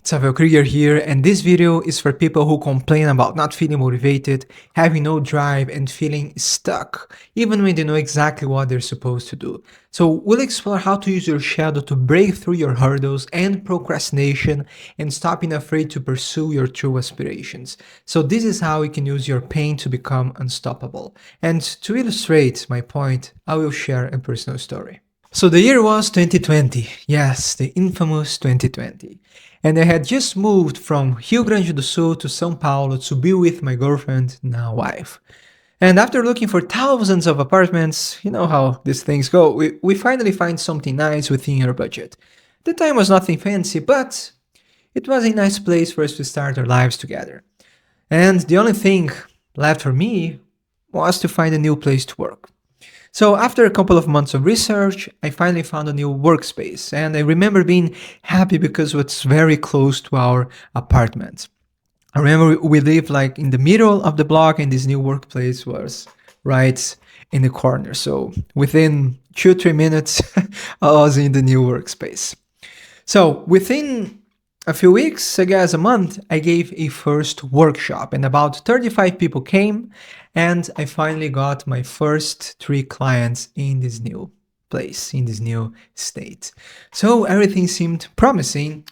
Savio Krieger here, and this video is for people who complain about not feeling motivated, having no drive, and feeling stuck, even when they know exactly what they're supposed to do. So we'll explore how to use your shadow to break through your hurdles and procrastination and stop being afraid to pursue your true aspirations. So this is how you can use your pain to become unstoppable. And to illustrate my point, I will share a personal story. So the year was 2020, yes, the infamous 2020. And I had just moved from Rio Grande do Sul to São Paulo to be with my girlfriend, now wife. And after looking for thousands of apartments, you know how these things go, we finally find something nice within our budget. The time was nothing fancy, but it was a nice place for us to start our lives together. And the only thing left for me was to find a new place to work. So after a couple of months of research, I finally found a new workspace, and I remember being happy because it was very close to our apartment. I remember we lived like in the middle of the block, and this new workplace was right in the corner. So within 2-3 minutes, I was in the new workspace. So within a few weeks, I guess a month, I gave a first workshop, and about 35 people came, and I finally got my first 3 clients in this new place, in this new state. So everything seemed promising,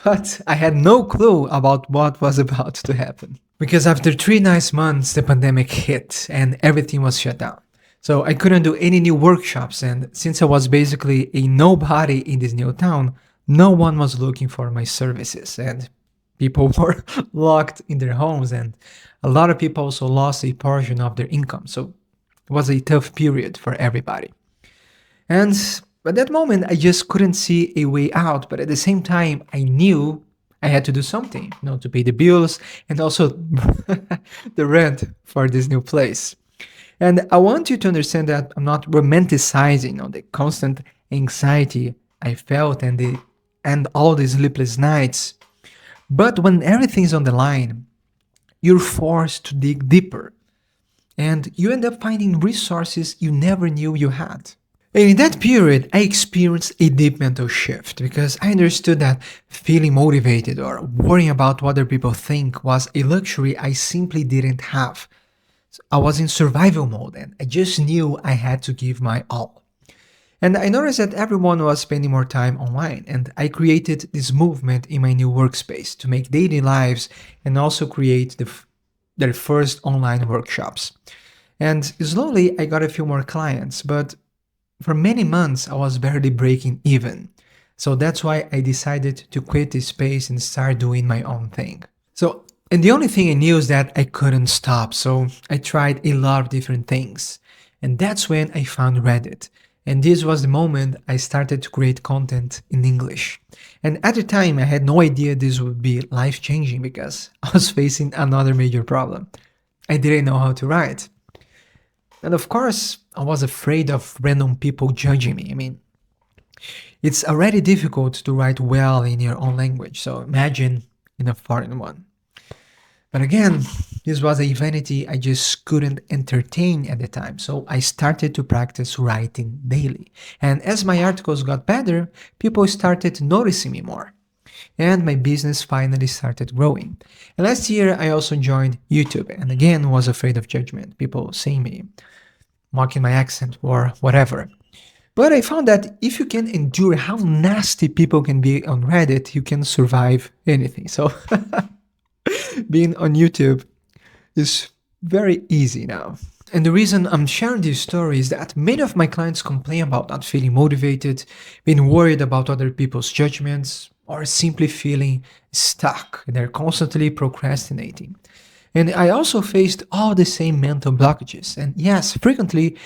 but I had no clue about what was about to happen. Because after 3 nice months, the pandemic hit and everything was shut down. So I couldn't do any new workshops, and since I was basically a nobody in this new town, no one was looking for my services, and people were locked in their homes, and a lot of people also lost a portion of their income. So it was a tough period for everybody. And at that moment, I just couldn't see a way out. But at the same time, I knew I had to do something, to pay the bills and also the rent for this new place. And I want you to understand that I'm not romanticizing, the constant anxiety I felt and all these sleepless nights. But when everything's on the line, you're forced to dig deeper. And you end up finding resources you never knew you had. And in that period, I experienced a deep mental shift because I understood that feeling motivated or worrying about what other people think was a luxury I simply didn't have. I was in survival mode and I just knew I had to give my all. And I noticed that everyone was spending more time online, and I created this movement in my new workspace to make daily lives and also create their first online workshops. And slowly I got a few more clients, but for many months I was barely breaking even. So that's why I decided to quit this space and start doing my own thing. And the only thing I knew is that I couldn't stop, so I tried a lot of different things. And that's when I found Reddit. And this was the moment I started to create content in English. And at the time, I had no idea this would be life-changing because I was facing another major problem. I didn't know how to write. And of course, I was afraid of random people judging me. I mean, it's already difficult to write well in your own language, so imagine in a foreign one. But again, this was a vanity I just couldn't entertain at the time, so I started to practice writing daily. And as my articles got better, people started noticing me more. And my business finally started growing. And last year, I also joined YouTube and again was afraid of judgment, people seeing me, mocking my accent or whatever. But I found that if you can endure how nasty people can be on Reddit, you can survive anything. So being on YouTube is very easy now. And the reason I'm sharing this story is that many of my clients complain about not feeling motivated, being worried about other people's judgments, or simply feeling stuck. They're constantly procrastinating. And I also faced all the same mental blockages. And yes, frequently,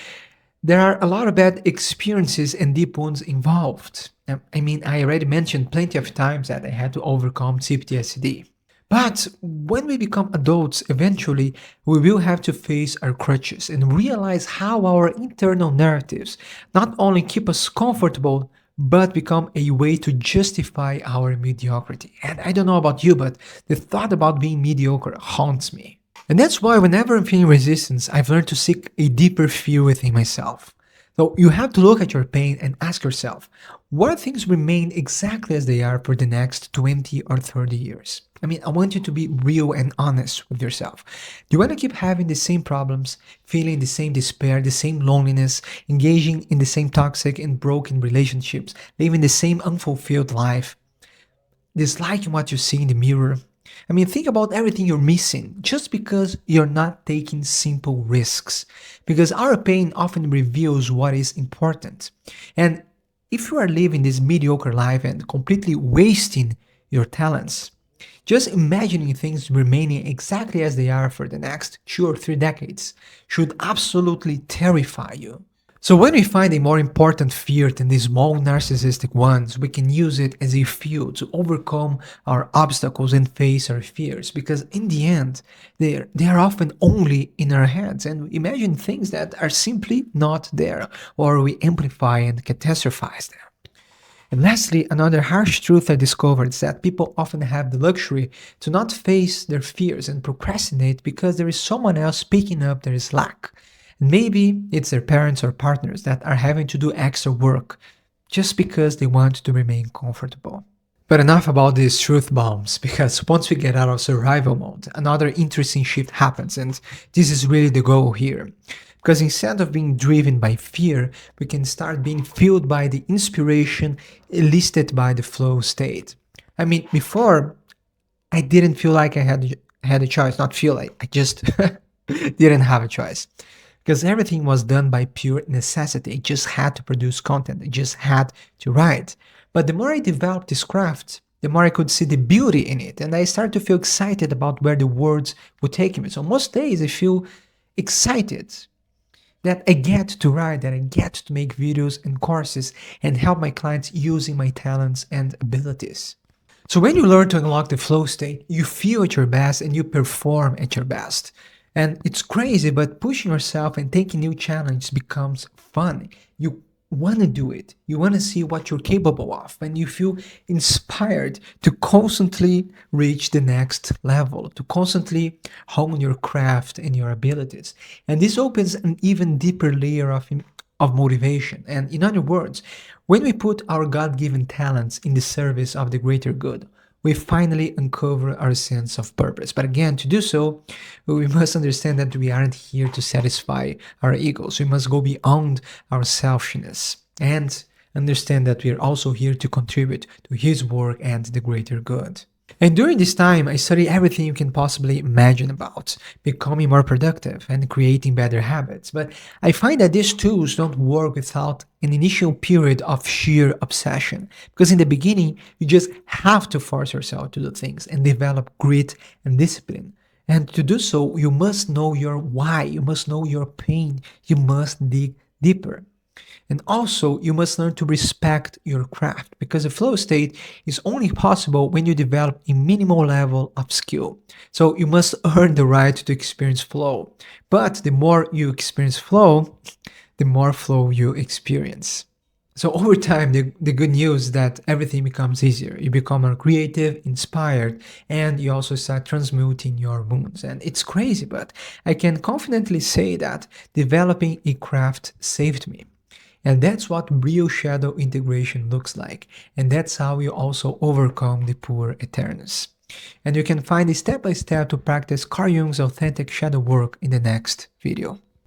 there are a lot of bad experiences and deep wounds involved. I mean, I already mentioned plenty of times that I had to overcome PTSD. But when we become adults, eventually, we will have to face our crutches and realize how our internal narratives not only keep us comfortable, but become a way to justify our mediocrity. And I don't know about you, but the thought about being mediocre haunts me. And that's why whenever I'm feeling resistance, I've learned to seek a deeper fear within myself. So you have to look at your pain and ask yourself, what if things remain exactly as they are for the next 20 or 30 years? I mean, I want you to be real and honest with yourself. Do you want to keep having the same problems, feeling the same despair, the same loneliness, engaging in the same toxic and broken relationships, living the same unfulfilled life, disliking what you see in the mirror? I mean, think about everything you're missing just because you're not taking simple risks. Because our pain often reveals what is important. And if you are living this mediocre life and completely wasting your talents, just imagining things remaining exactly as they are for the next 2 or 3 decades should absolutely terrify you. So when we find a more important fear than these small narcissistic ones, we can use it as a fuel to overcome our obstacles and face our fears, because in the end, they are often only in our heads, and we imagine things that are simply not there, or we amplify and catastrophize them. And lastly, another harsh truth I discovered is that people often have the luxury to not face their fears and procrastinate because there is someone else picking up their slack. And maybe it's their parents or partners that are having to do extra work just because they want to remain comfortable. But enough about these truth bombs, because once we get out of survival mode, another interesting shift happens, and this is really the goal here. Because instead of being driven by fear, we can start being fueled by the inspiration elicited by the flow state. I mean, before, I didn't feel like I had a choice, not feel like, I just didn't have a choice. Because everything was done by pure necessity. I just had to produce content. I just had to write. But the more I developed this craft, the more I could see the beauty in it. And I started to feel excited about where the words would take me. So most days I feel excited that I get to write, that I get to make videos and courses and help my clients using my talents and abilities. So when you learn to unlock the flow state, you feel at your best and you perform at your best. And it's crazy, but pushing yourself and taking new challenges becomes fun. You want to do it. You want to see what you're capable of, and you feel inspired to constantly reach the next level, to constantly hone your craft and your abilities. And this opens an even deeper layer of motivation. And in other words, when we put our God-given talents in the service of the greater good, we finally uncover our sense of purpose. But again, to do so, we must understand that we aren't here to satisfy our egos. We must go beyond our selfishness and understand that we are also here to contribute to His work and the greater good. And during this time, I studied everything you can possibly imagine about becoming more productive and creating better habits. But I find that these tools don't work without an initial period of sheer obsession. Because in the beginning, you just have to force yourself to do things and develop grit and discipline. And to do so, you must know your why, you must know your pain, you must dig deeper. And also, you must learn to respect your craft, because the flow state is only possible when you develop a minimal level of skill. So you must earn the right to experience flow. But the more you experience flow, the more flow you experience. So over time, the good news is that everything becomes easier. You become more creative, inspired, and you also start transmuting your wounds. And it's crazy, but I can confidently say that developing a craft saved me. And that's what real shadow integration looks like. And that's how you also overcome the poor Eternus. And you can find a step-by-step to practice Carl Jung's authentic shadow work in the next video.